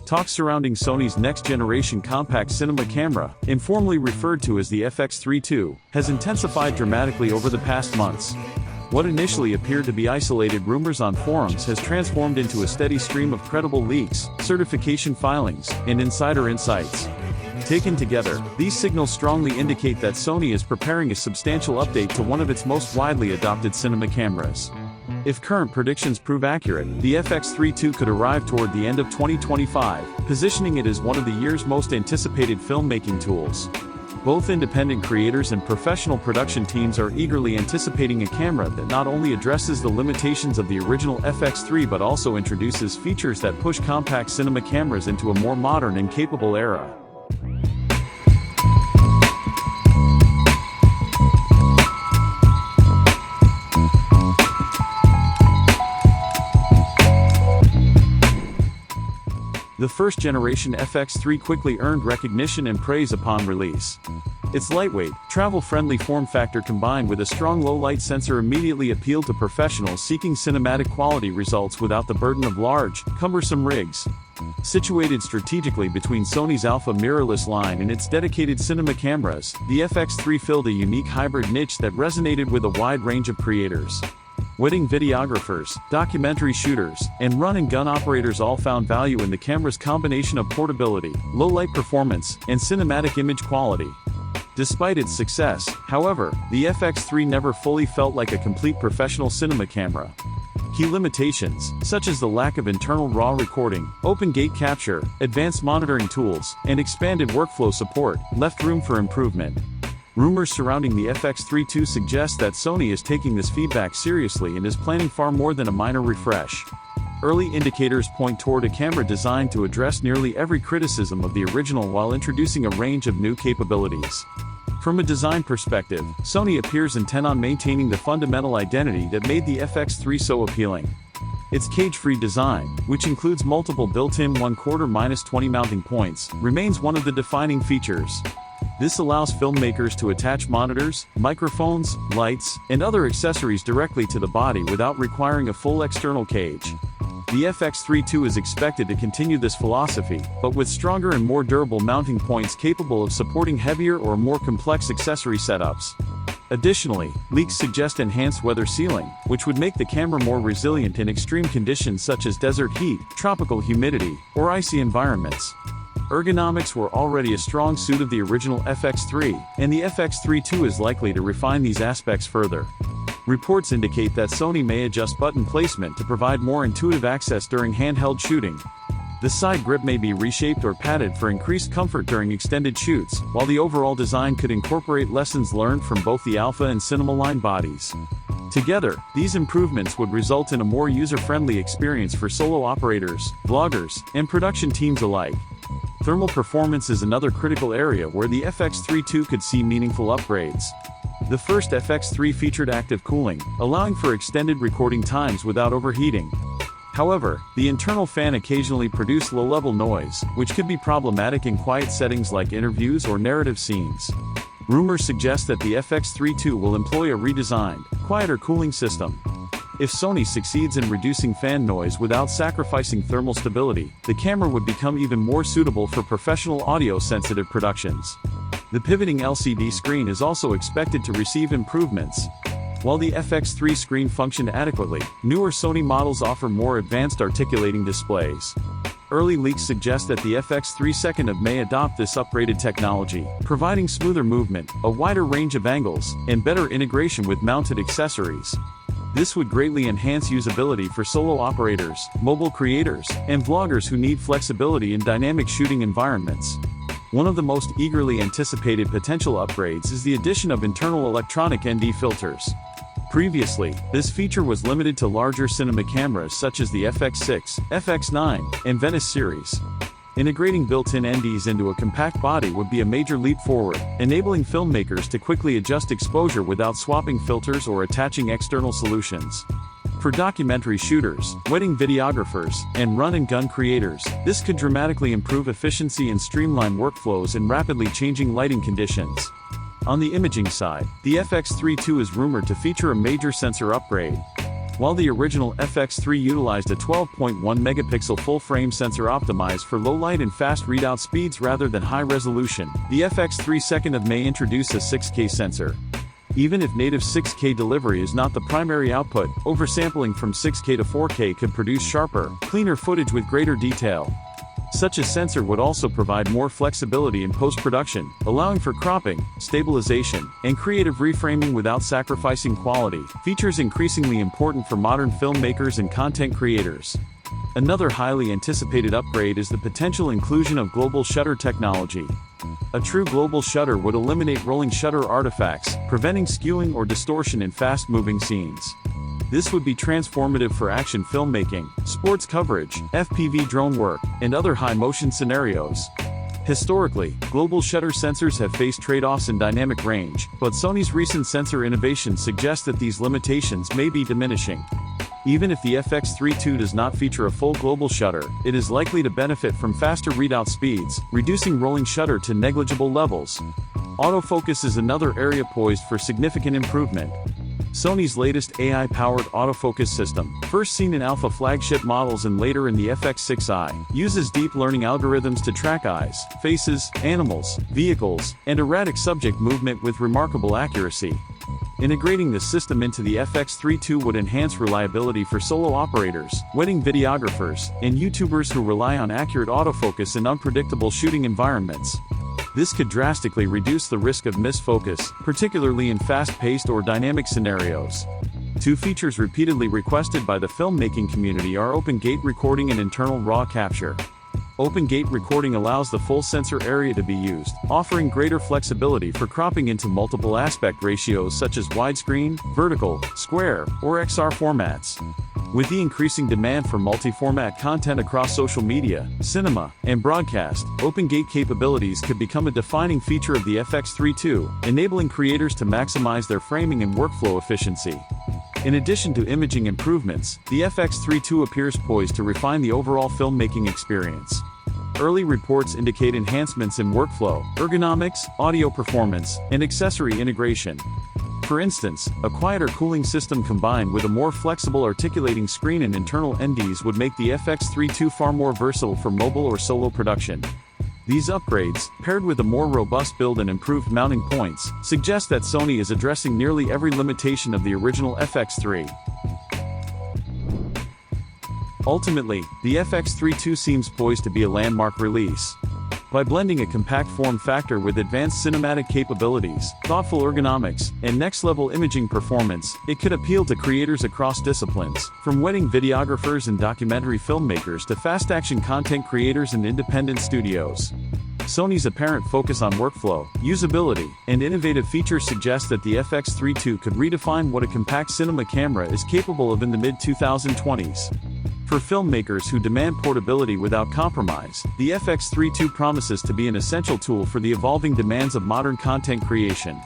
Talks surrounding Sony's next-generation compact cinema camera, informally referred to as the FX3 II, has intensified dramatically over the past months. What initially appeared to be isolated rumors on forums has transformed into a steady stream of credible leaks, certification filings, and insider insights. Taken together, these signals strongly indicate that Sony is preparing a substantial update to one of its most widely adopted cinema cameras. If current predictions prove accurate, the FX3 II could arrive toward the end of 2025, positioning it as one of the year's most anticipated filmmaking tools. Both independent creators and professional production teams are eagerly anticipating a camera that not only addresses the limitations of the original FX3 but also introduces features that push compact cinema cameras into a more modern and capable era. The first-generation FX3 quickly earned recognition and praise upon release. Its lightweight, travel-friendly form factor combined with a strong low-light sensor immediately appealed to professionals seeking cinematic quality results without the burden of large, cumbersome rigs. Situated strategically between Sony's Alpha mirrorless line and its dedicated cinema cameras, the FX3 filled a unique hybrid niche that resonated with a wide range of creators. Wedding videographers, documentary shooters, and run-and-gun operators all found value in the camera's combination of portability, low-light performance, and cinematic image quality. Despite its success, however, the FX3 never fully felt like a complete professional cinema camera. Key limitations, such as the lack of internal RAW recording, open gate capture, advanced monitoring tools, and expanded workflow support, left room for improvement. Rumors surrounding the FX3 II suggest that Sony is taking this feedback seriously and is planning far more than a minor refresh. Early indicators point toward a camera designed to address nearly every criticism of the original while introducing a range of new capabilities. From a design perspective, Sony appears intent on maintaining the fundamental identity that made the FX3 so appealing. Its cage-free design, which includes multiple built-in 1/4-20 mounting points, remains one of the defining features. This allows filmmakers to attach monitors, microphones, lights, and other accessories directly to the body without requiring a full external cage. The FX3 II is expected to continue this philosophy, but with stronger and more durable mounting points capable of supporting heavier or more complex accessory setups. Additionally, leaks suggest enhanced weather sealing, which would make the camera more resilient in extreme conditions such as desert heat, tropical humidity, or icy environments. Ergonomics were already a strong suit of the original FX3, and the FX3 II is likely to refine these aspects further. Reports indicate that Sony may adjust button placement to provide more intuitive access during handheld shooting. The side grip may be reshaped or padded for increased comfort during extended shoots, while the overall design could incorporate lessons learned from both the Alpha and Cinema line bodies. Together, these improvements would result in a more user-friendly experience for solo operators, vloggers, and production teams alike. Thermal performance is another critical area where the FX3 II could see meaningful upgrades. The first FX3 featured active cooling, allowing for extended recording times without overheating. However, the internal fan occasionally produced low-level noise, which could be problematic in quiet settings like interviews or narrative scenes. Rumors suggest that the FX3 II will employ a redesigned, quieter cooling system. If Sony succeeds in reducing fan noise without sacrificing thermal stability, the camera would become even more suitable for professional audio-sensitive productions. The pivoting LCD screen is also expected to receive improvements. While the FX3 screen functioned adequately, newer Sony models offer more advanced articulating displays. Early leaks suggest that the FX3 II may adopt this upgraded technology, providing smoother movement, a wider range of angles, and better integration with mounted accessories. This would greatly enhance usability for solo operators, mobile creators, and vloggers who need flexibility in dynamic shooting environments. One of the most eagerly anticipated potential upgrades is the addition of internal electronic ND filters. Previously, this feature was limited to larger cinema cameras such as the FX6, FX9, and Venice series. Integrating built-in NDs into a compact body would be a major leap forward, enabling filmmakers to quickly adjust exposure without swapping filters or attaching external solutions. For documentary shooters, wedding videographers, and run-and-gun creators, this could dramatically improve efficiency and streamline workflows in rapidly changing lighting conditions. On the imaging side, the FX3 II is rumored to feature a major sensor upgrade. While the original FX3 utilized a 12.1 megapixel full-frame sensor optimized for low light and fast readout speeds rather than high resolution, the FX3 2nd of May introduced a 6K sensor. Even if native 6K delivery is not the primary output, oversampling from 6K to 4K could produce sharper, cleaner footage with greater detail. Such a sensor would also provide more flexibility in post-production, allowing for cropping, stabilization, and creative reframing without sacrificing quality, features increasingly important for modern filmmakers and content creators. Another highly anticipated upgrade is the potential inclusion of global shutter technology. A true global shutter would eliminate rolling shutter artifacts, preventing skewing or distortion in fast-moving scenes. This would be transformative for action filmmaking, sports coverage, FPV drone work, and other high-motion scenarios. Historically, global shutter sensors have faced trade-offs in dynamic range, but Sony's recent sensor innovations suggest that these limitations may be diminishing. Even if the FX3 II does not feature a full global shutter, it is likely to benefit from faster readout speeds, reducing rolling shutter to negligible levels. Autofocus is another area poised for significant improvement. Sony's latest AI-powered autofocus system, first seen in alpha flagship models and later in the FX6 II, uses deep learning algorithms to track eyes, faces, animals, vehicles, and erratic subject movement with remarkable accuracy. Integrating the system into the FX3 II would enhance reliability for solo operators, wedding videographers, and YouTubers who rely on accurate autofocus in unpredictable shooting environments. This could drastically reduce the risk of misfocus, particularly in fast-paced or dynamic scenarios. Two features repeatedly requested by the filmmaking community are open gate recording and internal RAW capture. Open gate recording allows the full sensor area to be used, offering greater flexibility for cropping into multiple aspect ratios such as widescreen, vertical, square, or XR formats. With the increasing demand for multi-format content across social media, cinema, and broadcast, open gate capabilities could become a defining feature of the FX3 II, enabling creators to maximize their framing and workflow efficiency. In addition to imaging improvements, the FX3 II appears poised to refine the overall filmmaking experience. Early reports indicate enhancements in workflow, ergonomics, audio performance, and accessory integration. For instance, a quieter cooling system combined with a more flexible articulating screen and internal NDs would make the FX3 II far more versatile for mobile or solo production. These upgrades, paired with a more robust build and improved mounting points, suggest that Sony is addressing nearly every limitation of the original FX3. Ultimately, the FX3 II seems poised to be a landmark release. By blending a compact form factor with advanced cinematic capabilities, thoughtful ergonomics, and next-level imaging performance, it could appeal to creators across disciplines, from wedding videographers and documentary filmmakers to fast-action content creators and independent studios. Sony's apparent focus on workflow, usability, and innovative features suggests that the FX3 II could redefine what a compact cinema camera is capable of in the mid-2020s. For filmmakers who demand portability without compromise, the FX3 II promises to be an essential tool for the evolving demands of modern content creation.